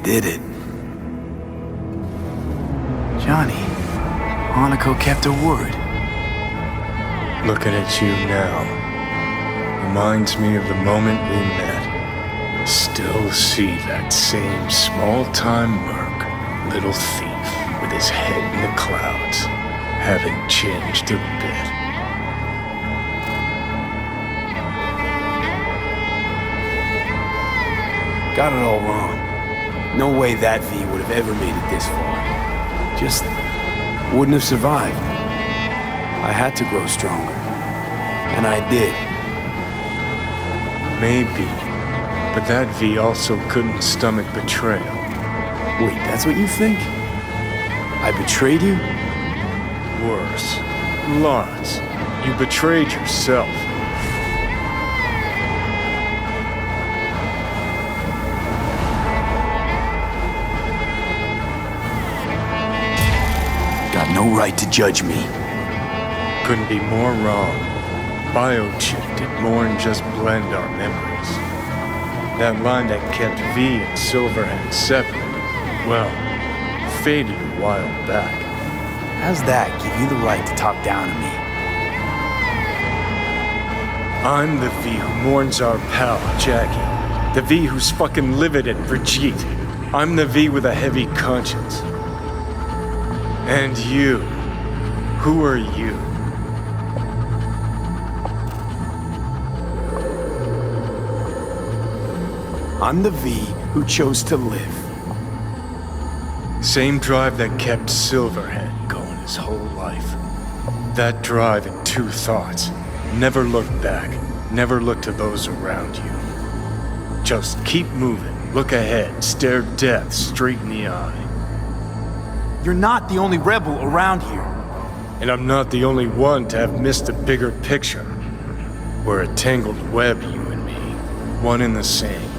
did it. Johnny, Hanako kept her word. Looking at you now reminds me of the moment we met. Still see that same small-time merc, little thief with his head in the clouds. Haven't changed a bit. Got it all wrong. No way that V would have ever made it this far. Just wouldn't have survived. I had to grow stronger. And I did. Maybe. But that V also couldn't stomach betrayal. Wait, that's what you think? I betrayed you? Worse. Lots. You betrayed yourself. Got no right to judge me. Couldn't be more wrong. Biochip did more than just blend our memories. That line that kept V and Silverhand separate, well, faded a while back. How's that give you the right to talk down to me? I'm the V who mourns our pal, Jackie. The V who's fucking livid at Brigitte. I'm the V with a heavy conscience. And you. Who are you? I'm the V who chose to live. Same drive that kept Silverhand going his whole life. That drive and two thoughts. Never look back. Never look to those around you. Just keep moving. Look ahead. Stare death straight in the eye. You're not the only rebel around here. And I'm not the only one to have missed the bigger picture. We're a tangled web, you and me. One and the same.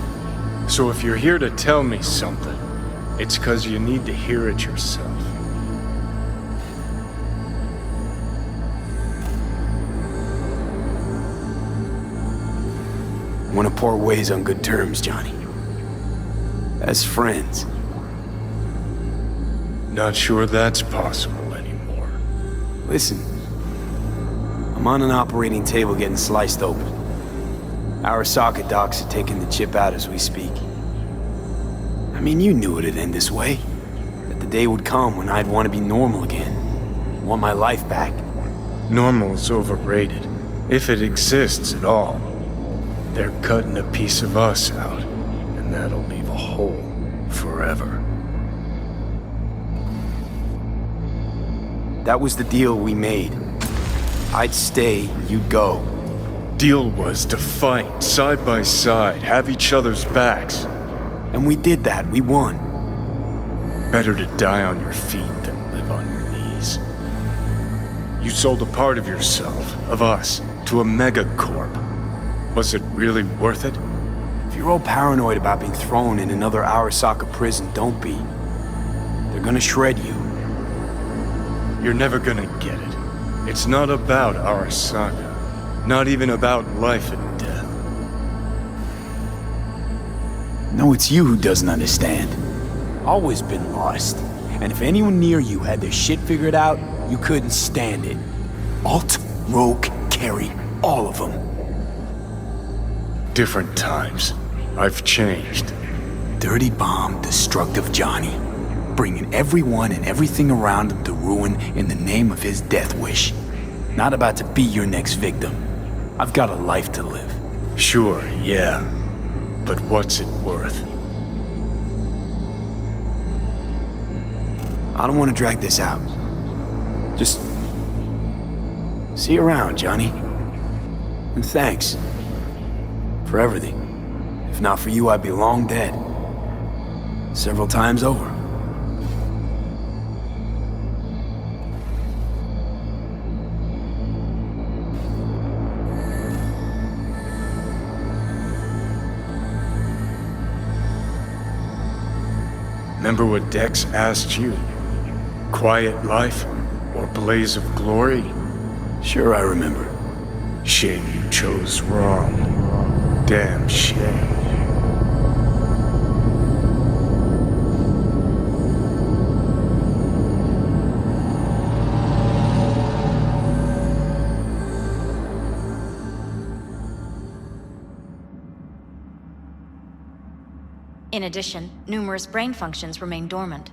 So if you're here to tell me something, it's 'cause you need to hear it yourself. Want to part ways on good terms, Johnny. As friends. Not sure that's possible anymore. Listen, I'm on an operating table getting sliced open. Our socket docs are taking the chip out as we speak. I mean, you knew it'd end this way. That the day would come when I'd want to be normal again. Want my life back. Normal's overrated. If it exists at all. They're cutting a piece of us out, and that'll leave a hole forever. That was the deal we made. I'd stay, you'd go. Deal was to fight, side by side, have each other's backs. And we did that, we won. Better to die on your feet than live on your knees. You sold a part of yourself, of us, to a megacorp. Was it really worth it? If you're all paranoid about being thrown in another Arasaka prison, don't be. They're gonna shred you. You're never gonna get it. It's not about Arasaka. Not even about life and death. No, it's you who doesn't understand. Always been lost. And if anyone near you had their shit figured out, you couldn't stand it. Alt, Rogue, Carry, all of them. Different times. I've changed. Dirty bomb, destructive Johnny. Bringing everyone and everything around him to ruin in the name of his death wish. Not about to be your next victim. I've got a life to live. Sure, yeah. But what's it worth? I don't want to drag this out. Just see you around, Johnny. And thanks for everything. If not for you, I'd be long dead. Several times over. Remember what Dex asked you? Quiet life or blaze of glory? Sure, I remember. Shame you chose wrong. Damn shame. In addition, numerous brain functions remain dormant.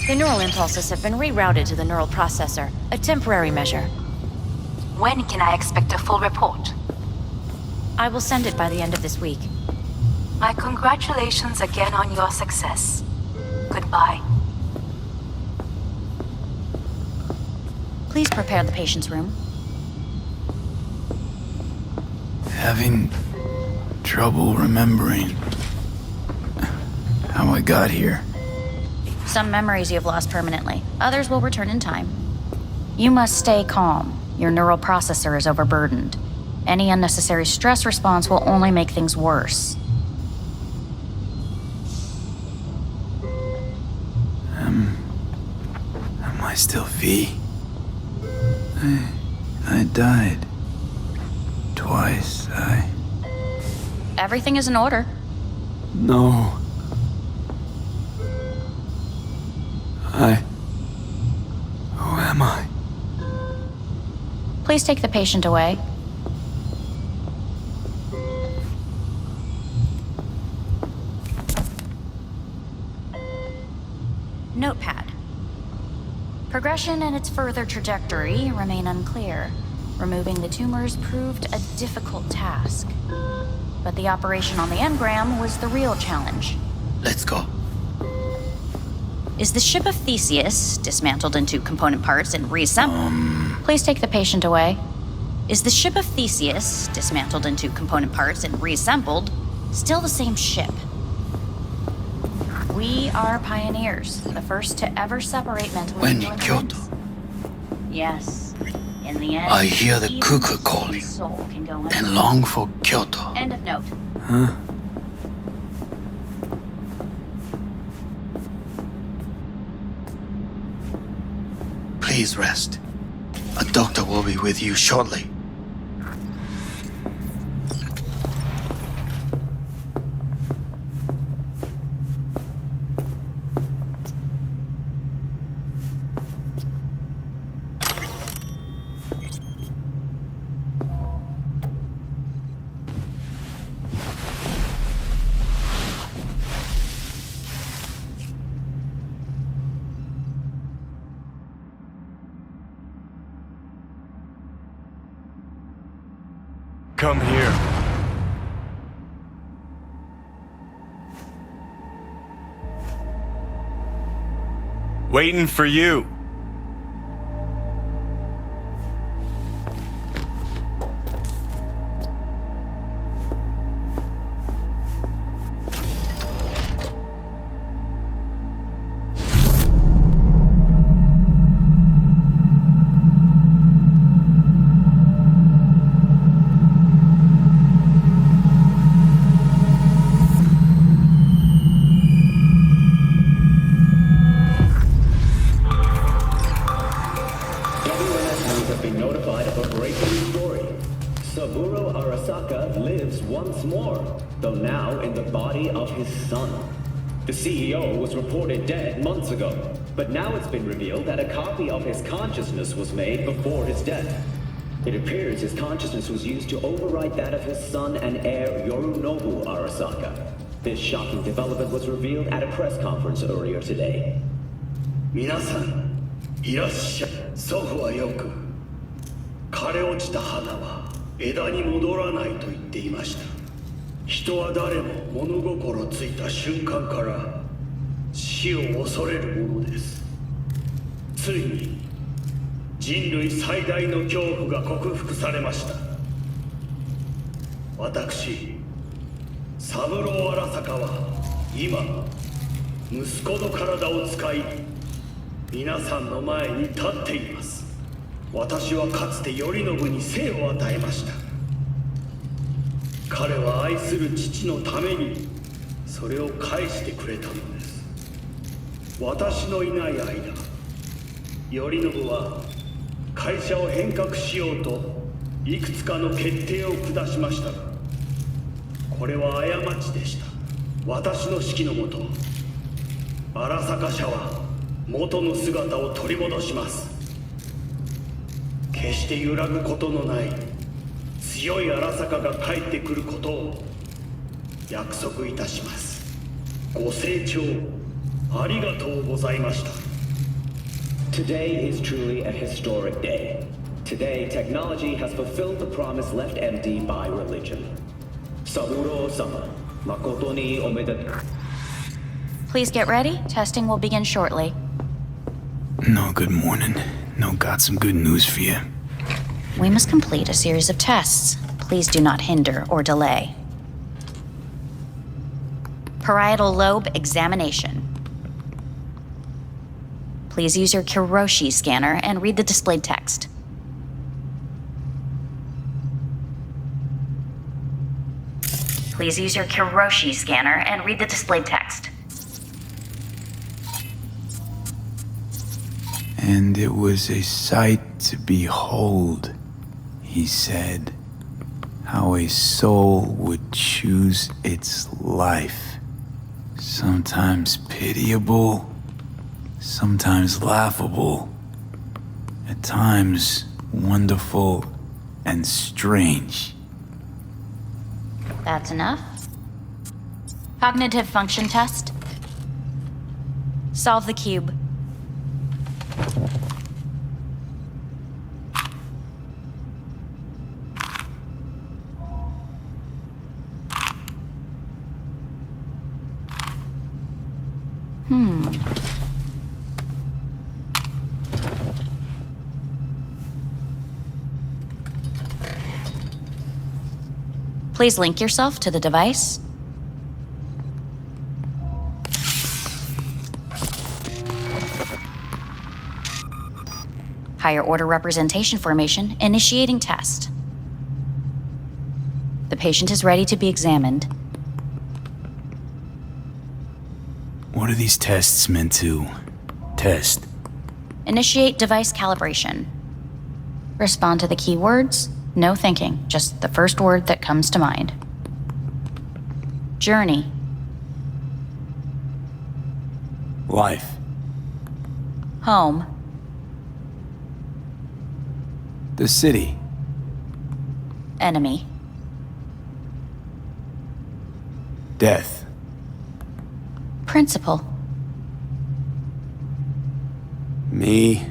The neural impulses have been rerouted to the neural processor, a temporary measure. When can I expect a full report? I will send it by the end of this week. My congratulations again on your success. Goodbye. Please prepare the patient's room. Having trouble remembering how I got here. Some memories you have lost permanently. Others will return in time. You must stay calm. Your neural processor is overburdened. Any unnecessary stress response will only make things worse. Am I still V? I died. Twice, Everything is in order. No. Who am I? Please take the patient away. Notepad. Progression and its further trajectory remain unclear. Removing the tumors proved a difficult task. But the operation on the engram was the real challenge. Let's go. Is the ship of Theseus dismantled into component parts and reassembled? Please take the patient away. Is the ship of Theseus dismantled into component parts and reassembled still the same ship? We are pioneers, the first to ever separate mentally. When in Kyoto, yes. In the end, I hear the even cuckoo the calling soul can go and under. long for Kyoto. End of note. Huh? Please rest. A doctor will be with you shortly. Come here. Waiting for you. The CEO was reported dead months ago, but now it's been revealed that a copy of his consciousness was made before his death. It appears his consciousness was used to overwrite that of his son and heir Yorinobu Arasaka. This shocking development was revealed at a press conference earlier today. 皆さん、いらっしゃい。祖父はよく、枯れ落ちた花は枝に戻らないと言っていました。人は誰も物心ついた瞬間から死を恐れるものです。ついに人類最大の恐怖が克服されました。私、三郎荒坂は今息子の体を使い皆さんの前に立っています。私はかつて頼信に生を与えました。彼は愛する父のためにそれを返してくれたのです。私のいない間、頼信は会社を変革しようといくつかの決定を下しましたが、これは過ちでした。私の指揮のもと、荒坂社は元の姿を取り戻します。決して揺らぐことのない強い荒坂が帰ってくることを約束いたします。ご清聴ありがとうございました。Today is truly a historic day. Today, technology has fulfilled the promise left empty by religion. Saburo-sama, makoto ni omedetou. Please get ready. Testing will begin shortly. No, good morning. No, got some good news for you. We must complete a series of tests. Please do not hinder or delay. Parietal lobe examination. Please use your Kiroshi scanner and read the displayed text. Please use your Kiroshi scanner and read the displayed text. And it was a sight to behold, he said, how a soul would choose its life. Sometimes pitiable, sometimes laughable, at times wonderful and strange. That's enough. Cognitive function test. Solve the cube. Please link yourself to the device. Higher order representation formation, initiating test. The patient is ready to be examined. What are these tests meant to test? Initiate device calibration. Respond to the keywords. No thinking, just the first word that comes to mind. Journey. Life. Home. The city. Enemy. Death. Principal. Me.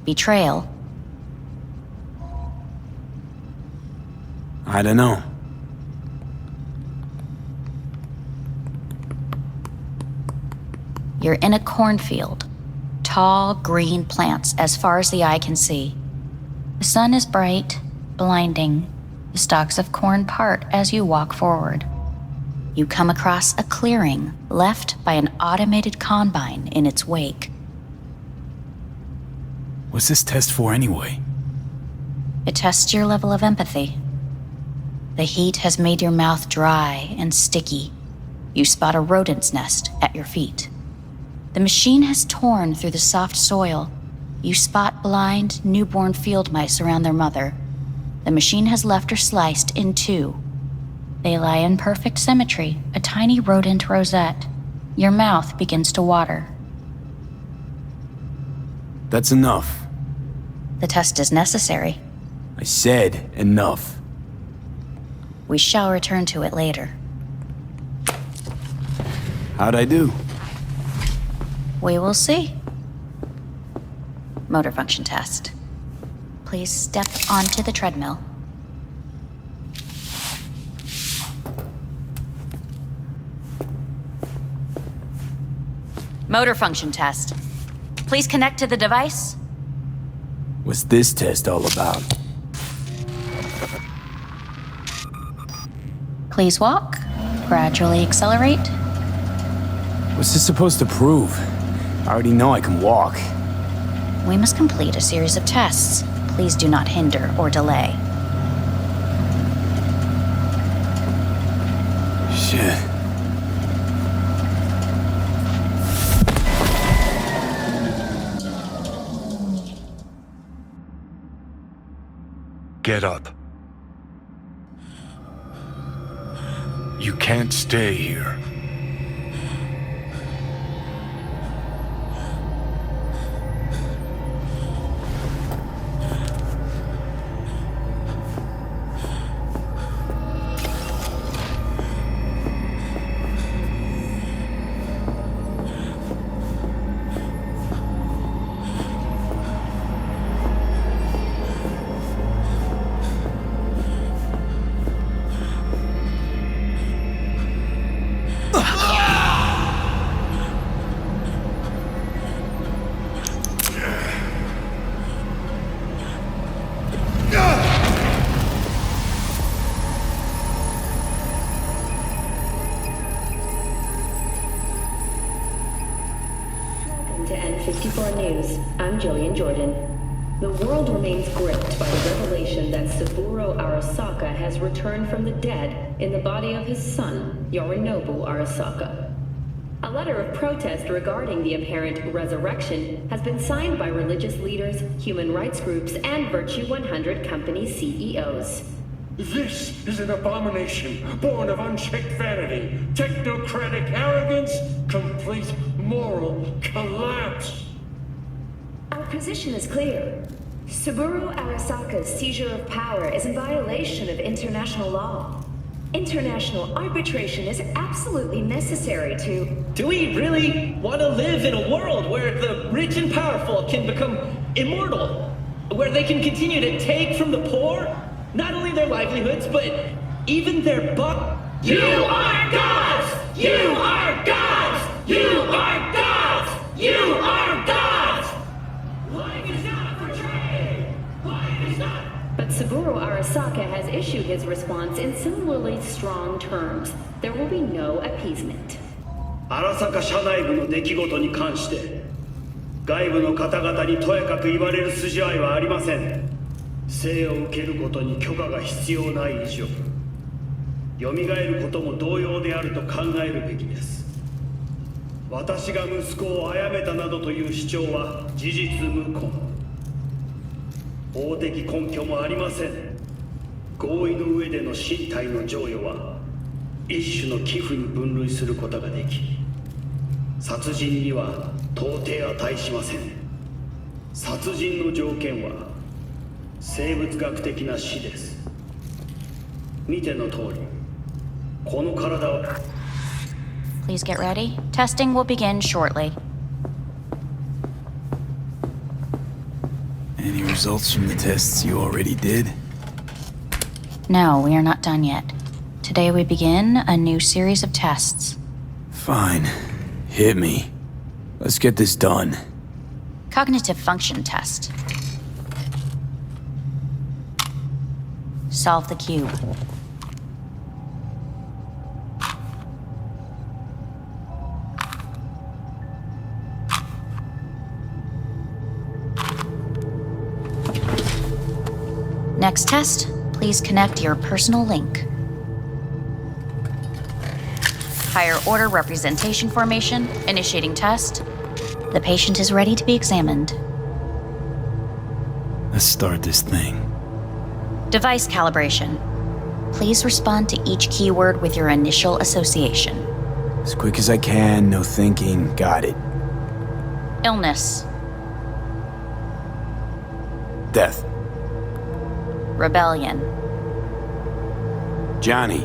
Betrayal. I don't know. You're in a cornfield. Tall, green plants as far as the eye can see. The sun is bright, blinding. The stalks of corn part as you walk forward. You come across a clearing left by an automated combine in its wake. What's this test for anyway? It tests your level of empathy. The heat has made your mouth dry and sticky. You spot a rodent's nest at your feet. The machine has torn through the soft soil. You spot blind, newborn field mice around their mother. The machine has left her sliced in two. They lie in perfect symmetry, a tiny rodent rosette. Your mouth begins to water. That's enough. The test is necessary. I said enough. We shall return to it later. How'd I do? We will see. Motor function test. Please step onto the treadmill. Motor function test. Please connect to the device. What's this test all about? Please walk. Gradually accelerate. What's this supposed to prove? I already know I can walk. We must complete a series of tests. Please do not hinder or delay. Shit. Get up. You can't stay here. to N54 News. I'm Jillian Jordan. The world remains gripped by the revelation that Saburo Arasaka has returned from the dead in the body of his son, Yorinobu Arasaka. A letter of protest regarding the apparent resurrection has been signed by religious leaders, human rights groups, and Virtue 100 company CEOs. This is an abomination born of unchecked vanity, technocratic arrogance, complete moral collapse. Our position is clear. Saburo Arasaka's seizure of power is in violation of international law. International arbitration is absolutely necessary to... Do we really want to live in a world where the rich and powerful can become immortal? Where they can continue to take from the poor? Not only their livelihoods, but even their You are gods! You are gods! You are gods! You are gods! Life is not for trade! Life is not... But Saburo Arasaka has issued his response in similarly strong terms. There will be no appeasement. 荒坂社内部の出来事に関して外部の方々にとやかく言われる筋合いはありません。生を受けることに許可が必要ない以上、蘇ることも同様であると考えるべきです。私が息子を殺めたなどという主張は事実無根。法的根拠もありません。合意の上での身体の贈与は一種の寄付に分類することができ、殺人には到底値しません。殺人の条件は生物学的な死です。見ての通り、この体を Please get ready. Testing will begin shortly. Any results from the tests you already did? No, we are not done yet. Today we begin a new series of tests. Fine. Hit me. Let's get this done. Cognitive function test. Solve the cube. Next test, please connect your personal link. Higher order representation formation, initiating test. The patient is ready to be examined. Let's start this thing. Device calibration. Please respond to each keyword with your initial association. As quick as I can, no thinking. Got it. Illness. Death. Rebellion. Johnny.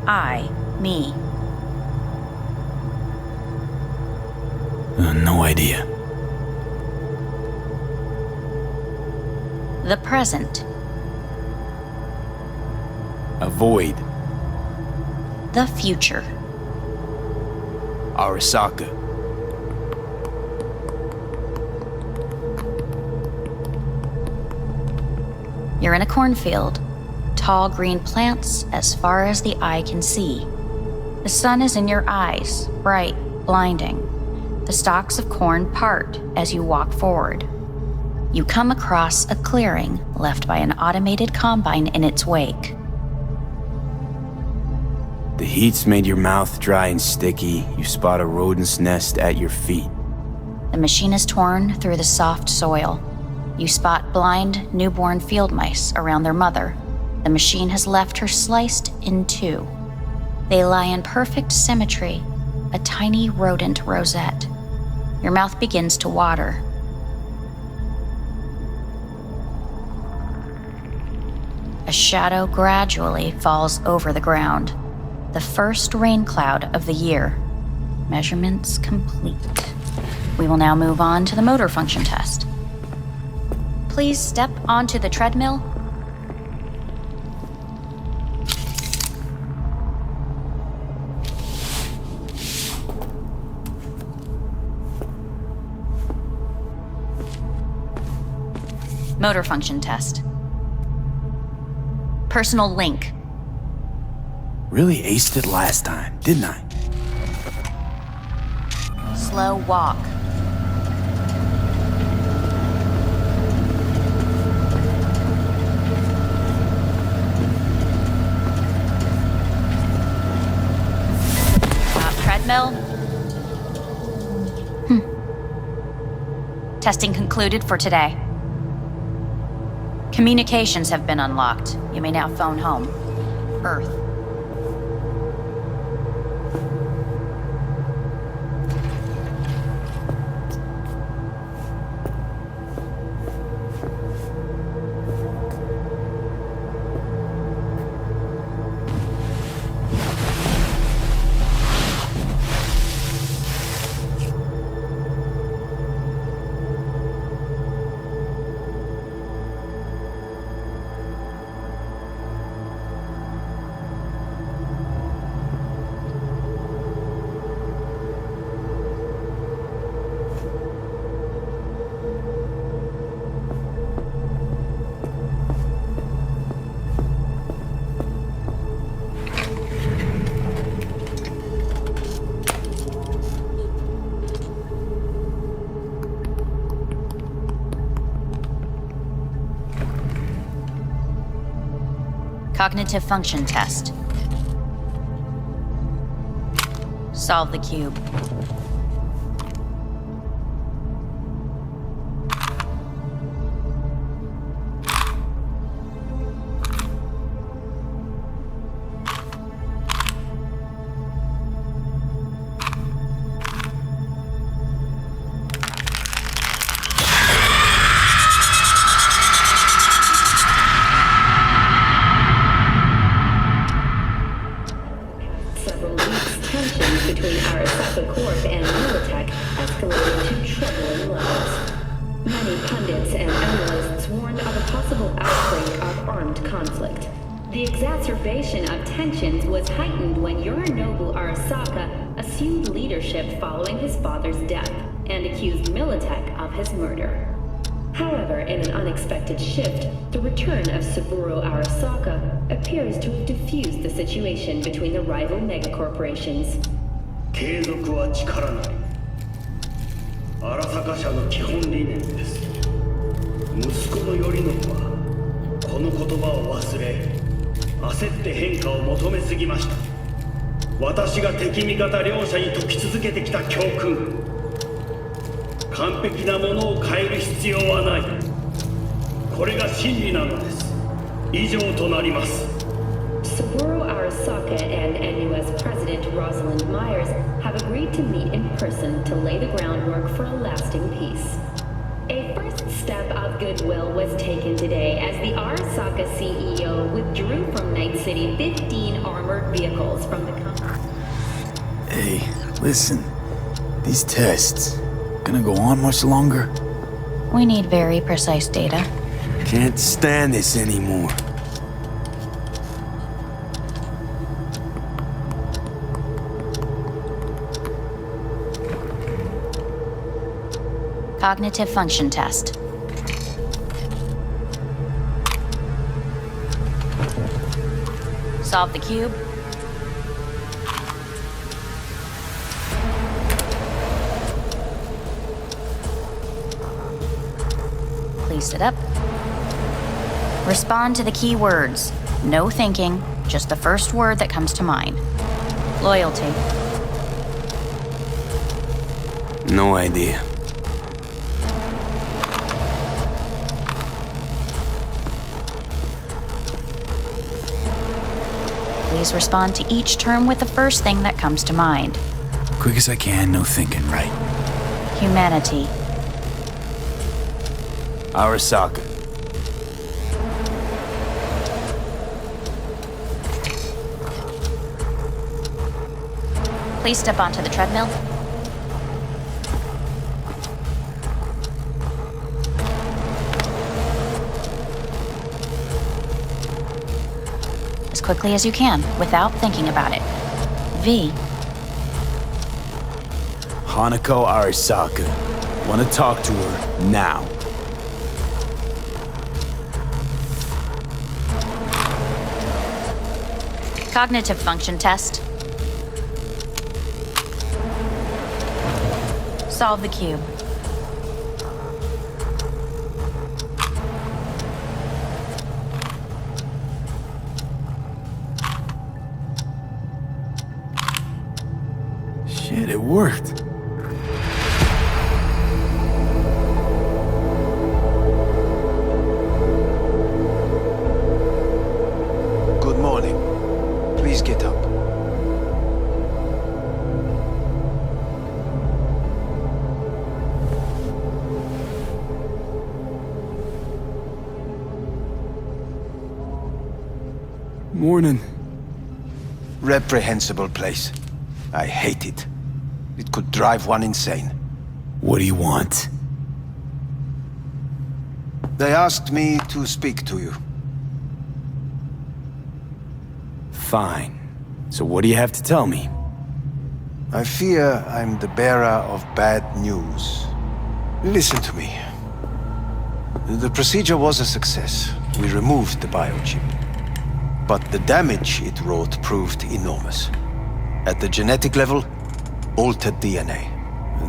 I, me. No idea. The present. Avoid. The future. Arasaka. You're in a cornfield. Tall green plants as far as the eye can see. The sun is in your eyes, bright, blinding. The stalks of corn part as you walk forward. You come across a clearing left by an automated combine in its wake. The heat's made your mouth dry and sticky. You spot a rodent's nest at your feet. The machine is torn through the soft soil. You spot blind, newborn field mice around their mother. The machine has left her sliced in two. They lie in perfect symmetry, a tiny rodent rosette. Your mouth begins to water. A shadow gradually falls over the ground. The first rain cloud of the year. Measurements complete. We will now move on to the motor function test. Please step onto the treadmill. Motor function test. Personal link. Really aced it last time, didn't I? slow walk. Treadmill. Testing concluded for today. Communications have been unlocked. You may now phone home. Earth. Cognitive function test. Solve the cube. Following his father's death and accused Militech of his murder. However, in an unexpected shift, the return of Saburo Arasaka appears to have diffused the situation between the rival megacorporations. 継続は力なり。荒坂社の基本理念です。息子の頼信はこの言葉を忘れ、焦って変化を求めすぎました。私が敵味方両者に説き続けてきた教訓、完璧なものを変える必要はない。これが真理なのです。以上となります。 Saburo Arasaka and NUS President Rosalind Myers have agreed to meet in person to lay the groundwork for a lasting peace. A first step of goodwill was taken today as the Arasaka CEO withdrew from Night City 15 armored vehicles from the company. Hey, listen. These tests, gonna go on much longer? We need very precise data. Can't stand this anymore. Cognitive function test. Solve the cube. Please sit up. Respond to the key words. No thinking, just the first word that comes to mind. Loyalty. No idea. Please respond to each term with the first thing that comes to mind. Quick as I can, no thinking, right? Humanity. Arasaka. Please step onto the treadmill. As quickly as you can, without thinking about it. V. Hanako Arasaka. Want to talk to her now. Cognitive function test. Solve the cube. Shit, it worked. Good morning. Please get up. Morning. Reprehensible place. I hate it. It could drive one insane. What do you want? They asked me to speak to you. Fine. So what do you have to tell me? I fear I'm the bearer of bad news. Listen to me. The procedure was a success. We removed the biochip. But the damage it wrought proved enormous. At the genetic level, altered DNA.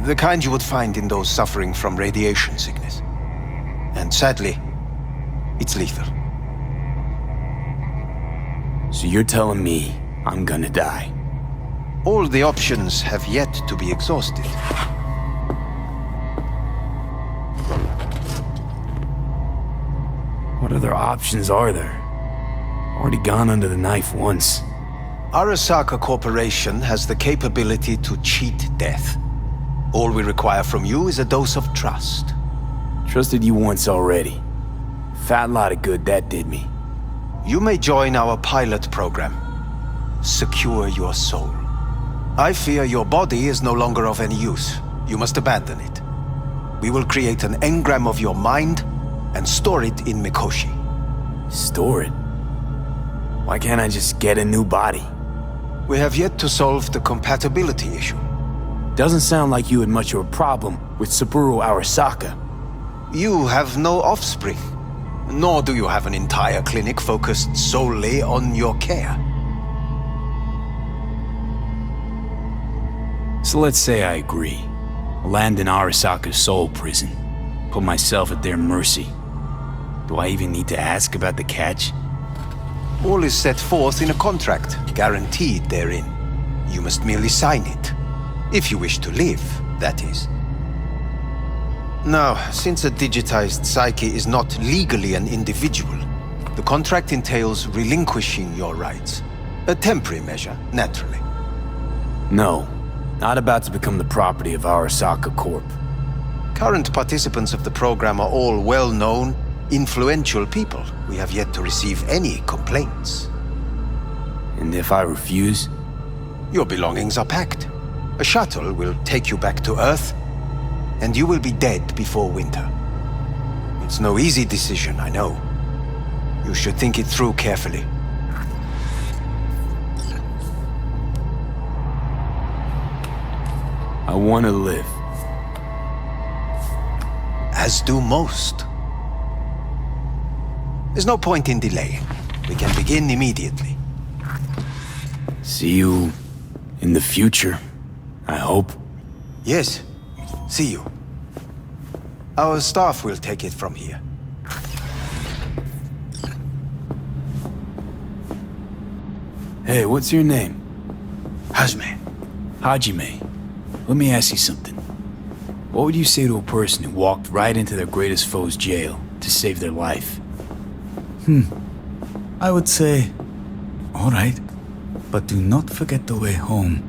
The kind you would find in those suffering from radiation sickness. And sadly, it's lethal. So you're telling me I'm gonna die? All the options have yet to be exhausted. What other options are there? Already gone under the knife once. Arasaka Corporation has the capability to cheat death. All we require from you is a dose of trust. Trusted you once already. Fat lot of good that did me. You may join our pilot program. Secure your soul. I fear your body is no longer of any use. You must abandon it. We will create an engram of your mind and store it in Mikoshi. Store it? Why can't I just get a new body? We have yet to solve the compatibility issue. Doesn't sound like you had much of a problem with Saburo Arasaka. You have no offspring, nor do you have an entire clinic focused solely on your care. So let's say I agree. Land in Arasaka's soul prison. Put myself at their mercy. Do I even need to ask about the catch? All is set forth in a contract, guaranteed therein. You must merely sign it. If you wish to live, that is. Now, since a digitized psyche is not legally an individual, the contract entails relinquishing your rights. A temporary measure, naturally. No, not about to become the property of Arasaka Corp. Current participants of the program are all well-known, influential people. We have yet to receive any complaints. And if I refuse? Your belongings are packed. A shuttle will take you back to Earth, and you will be dead before winter. It's no easy decision, I know. You should think it through carefully. I want to live. As do most. There's no point in delaying. We can begin immediately. See you in the future, I hope. Yes, see you. Our staff will take it from here. Hey, what's your name? Hajime. Hajime. Let me ask you something. What would you say to a person who walked right into their greatest foe's jail to save their life? I would say, all right, but do not forget the way home.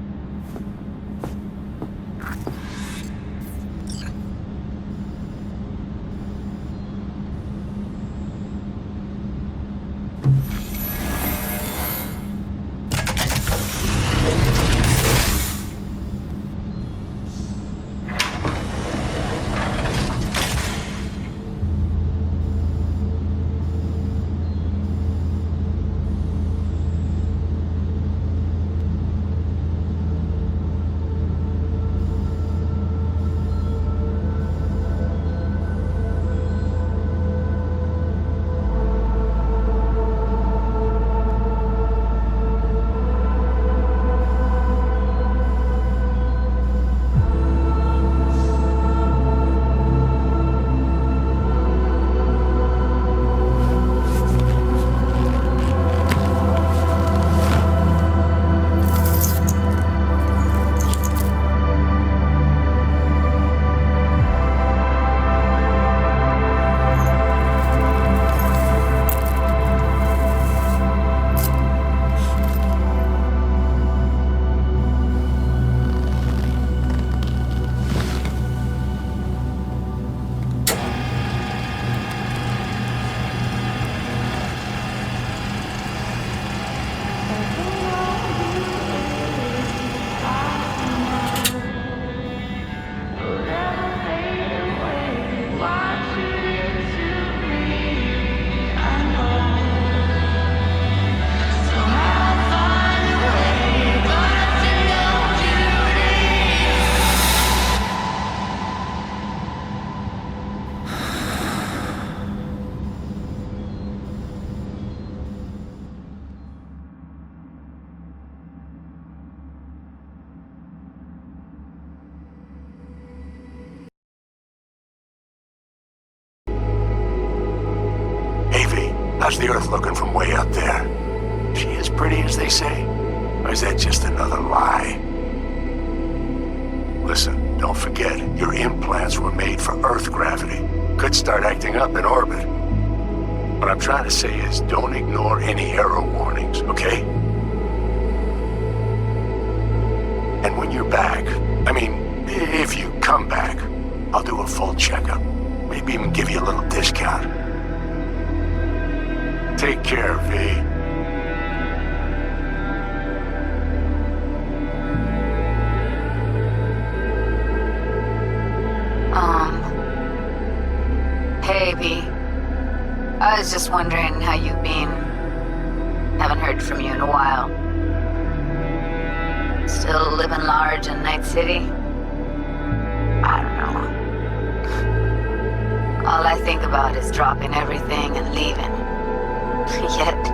How's the Earth looking from way up there? She as pretty as they say? Or is that just another lie? Listen, don't forget, your implants were made for Earth gravity. Could start acting up in orbit. What I'm trying to say is, don't ignore any error warnings, okay? And when you're back, I mean, if you come back, I'll do a full checkup. Maybe even give you a little discount. Take care, V. Hey, V. I was just wondering how you've been. Haven't heard from you in a while. Still living large in Night City? I don't know. All I think about is dropping everything and leaving. Yet,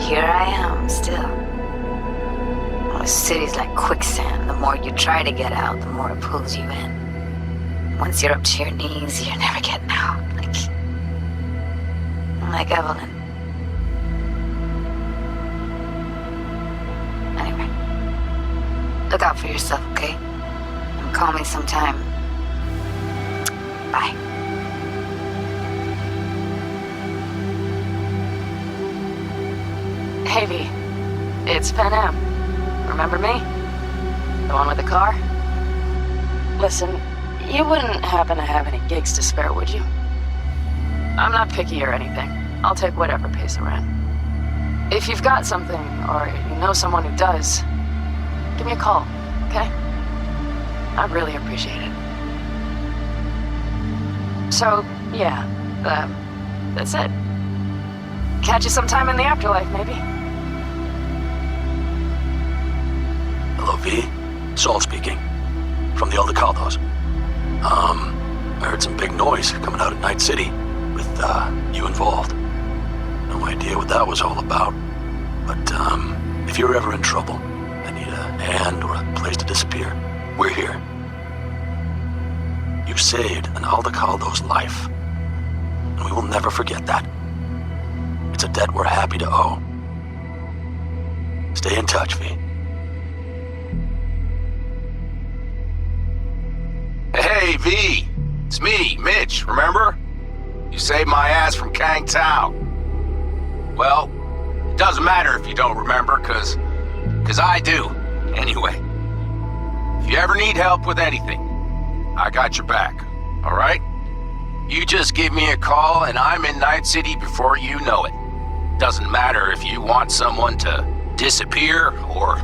here I am, still. Oh, the city's like quicksand. The more you try to get out, the more it pulls you in. Once you're up to your knees, you're never getting out. Like Evelyn. Anyway, look out for yourself, okay? And call me sometime. Bye. Hey, V. It's Pan Am. Remember me? The one with the car? Listen, you wouldn't happen to have any gigs to spare, would you? I'm not picky or anything. I'll take whatever pays the rent. If you've got something, or you know someone who does, give me a call, okay? I'd really appreciate it. So, yeah, that's it. Catch you sometime in the afterlife, maybe. Hello, V. Saul speaking. From the Aldecaldos. I heard some big noise coming out of Night City with, you involved. No idea what that was all about. But, if you're ever in trouble and need a hand or a place to disappear, we're here. You saved an Aldecaldo's life. And we will never forget that. It's a debt we're happy to owe. Stay in touch, V. Hey, V. It's me, Mitch, remember? You saved my ass from Kang Tao. Well, it doesn't matter if you don't remember, cause I do, anyway. If you ever need help with anything, I got your back, alright? You just give me a call and I'm in Night City before you know it. Doesn't matter if you want someone to disappear or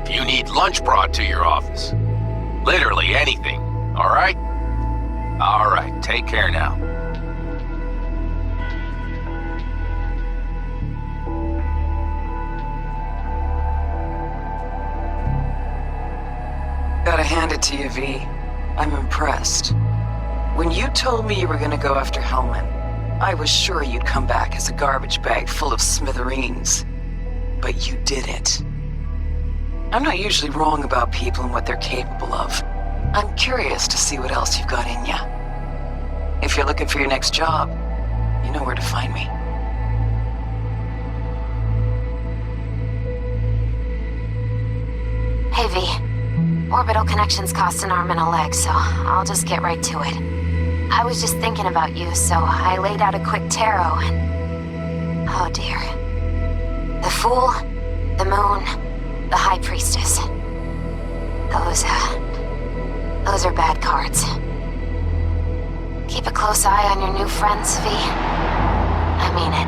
if you need lunch brought to your office. Literally anything, alright? Alright, take care now. Gotta hand it to you, V. I'm impressed. When you told me you were gonna go after Hellman, I was sure you'd come back as a garbage bag full of smithereens. But you didn't. I'm not usually wrong about people and what they're capable of. I'm curious to see what else you've got in ya. If you're looking for your next job, you know where to find me. Hey, V. Orbital connections cost an arm and a leg, so I'll just get right to it. I was just thinking about you, so I laid out a quick tarot and... oh dear. The Fool, the Moon, the High Priestess. Those are bad cards. Keep a close eye on your new friends, V. I mean it.